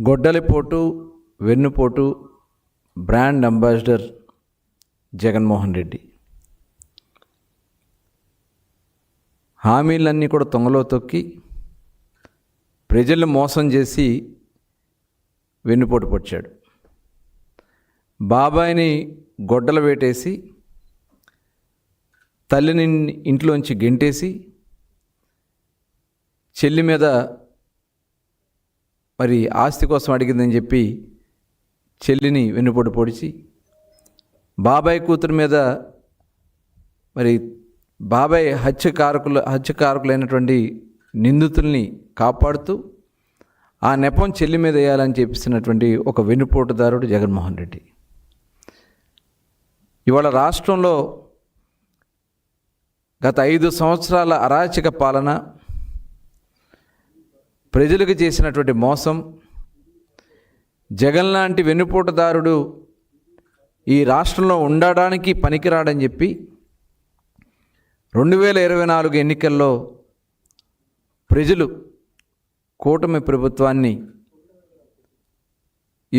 గొడ్డలిపోటు వెన్నుపోటు brand ambassador Jaganmohan Reddy. హామీలన్నీ కూడా తొంగలో తొక్కి ప్రజలను మోసం చేసి వెన్నుపోటు పొడిచాడు. బాబాయిని గొడ్డలు వేటేసి తల్లిని ఇంట్లోంచి గెంటేసి చెల్లి మీద మరి ఆస్తి కోసం అడిగిందని చెప్పి చెల్లిని వెన్నుపోటు పొడిచి బాబాయ్ కూతురు మీద మరి బాబాయ్ హత్యకారకులైనటువంటి నిందితుల్ని కాపాడుతూ ఆ నెపం చెల్లి మీద వేయాలని చెప్పిస్తున్నటువంటి ఒక వెన్నుపోటుదారుడు జగన్మోహన్ రెడ్డి. ఇవాళ రాష్ట్రంలో గత 5 సంవత్సరాల అరాచక పాలన, ప్రజలకు చేసినటువంటి మోసం, జగన్ లాంటి వెన్నుపోటుదారుడు ఈ రాష్ట్రంలో ఉండడానికి పనికిరాడని చెప్పి 2024 ఎన్నికల్లో ప్రజలు కూటమి ప్రభుత్వాన్ని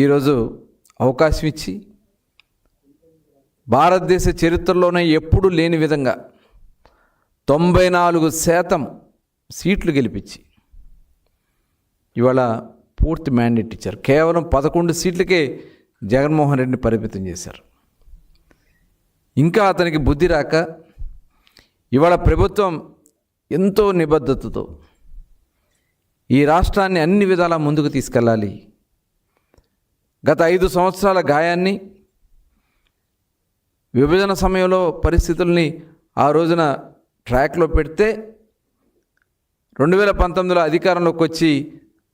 ఈరోజు అవకాశం ఇచ్చి భారతదేశ చరిత్రలోనే ఎప్పుడూ లేని విధంగా 94% సీట్లు గెలిపించి ఇవాళ పూర్తి మ్యాండేట్ ఇచ్చారు. కేవలం 11 సీట్లకే జగన్మోహన్ రెడ్డిని పరిమితం చేశారు. ఇంకా అతనికి బుద్ధి రాక ఇవాళ ప్రభుత్వం ఎంతో నిబద్ధతతో ఈ రాష్ట్రాన్ని అన్ని విధాలా ముందుకు తీసుకెళ్ళాలి, గత 5 సంవత్సరాల గాయాన్ని, విభజన సమయంలో పరిస్థితుల్ని ఆ రోజున ట్రాక్లో పెడితే 2019లో అధికారంలోకి వచ్చి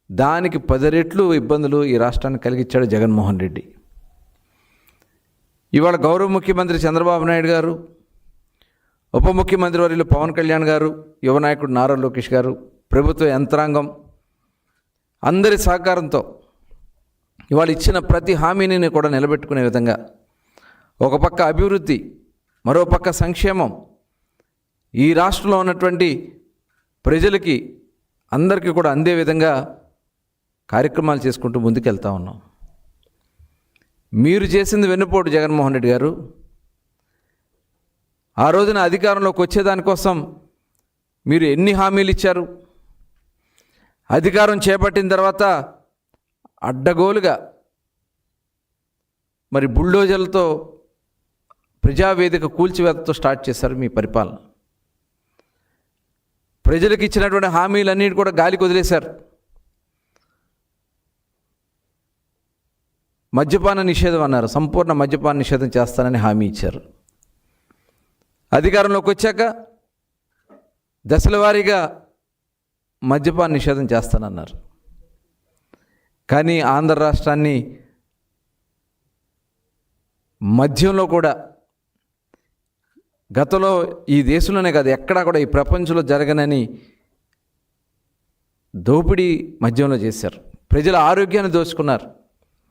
దానికి 10 రెట్లు ఇబ్బందులు ఈ రాష్ట్రానికి కలిగించాడు జగన్మోహన్ రెడ్డి. ఇవాళ గౌరవ ముఖ్యమంత్రి చంద్రబాబు నాయుడు గారు, ఉప ముఖ్యమంత్రి వర్యులు పవన్ కళ్యాణ్ గారు, యువ నాయకుడు నారా లోకేష్ గారు, ప్రభుత్వ యంత్రాంగం అందరి సహకారంతో ఇవాళ ఇచ్చిన ప్రతి హామీని కూడా నిలబెట్టుకునే విధంగా ఒక పక్క అభివృద్ధి, మరో పక్క సంక్షేమం, ఈ రాష్ట్రంలో ఉన్నటువంటి ప్రజలకి అందరికీ కూడా అందే విధంగా కార్యక్రమాలు చేసుకుంటూ ముందుకెళ్తా ఉన్నాం. మీరు చేసింది వెన్నుపోటు జగన్మోహన్ రెడ్డి గారు. ఆ రోజున అధికారంలోకి వచ్చేదానికోసం మీరు ఎన్ని హామీలు ఇచ్చారు? అధికారం చేపట్టిన తర్వాత అడ్డగోలుగా మరి బుల్డోజర్లతో ప్రజావేదిక కూల్చివేతతో స్టార్ట్ చేశారు మీ పరిపాలన. ప్రజలకు ఇచ్చినటువంటి హామీలన్నిటి కూడా గాలికి వదిలేశారు. మద్యపాన నిషేధం అన్నారు, సంపూర్ణ మద్యపాన నిషేధం చేస్తానని హామీ ఇచ్చారు. అధికారంలోకి వచ్చాక దశల వారీగా మద్యపాన నిషేధం చేస్తానన్నారు. కానీ ఆంధ్ర రాష్ట్రాన్ని మద్యంలో కూడా గతంలో ఈ దేశంలోనే కాదు ఎక్కడా కూడా ఈ ప్రపంచంలో జరగనని దోపిడీ మద్యంలో చేశారు. ప్రజల ఆరోగ్యాన్ని దోచుకున్నారు.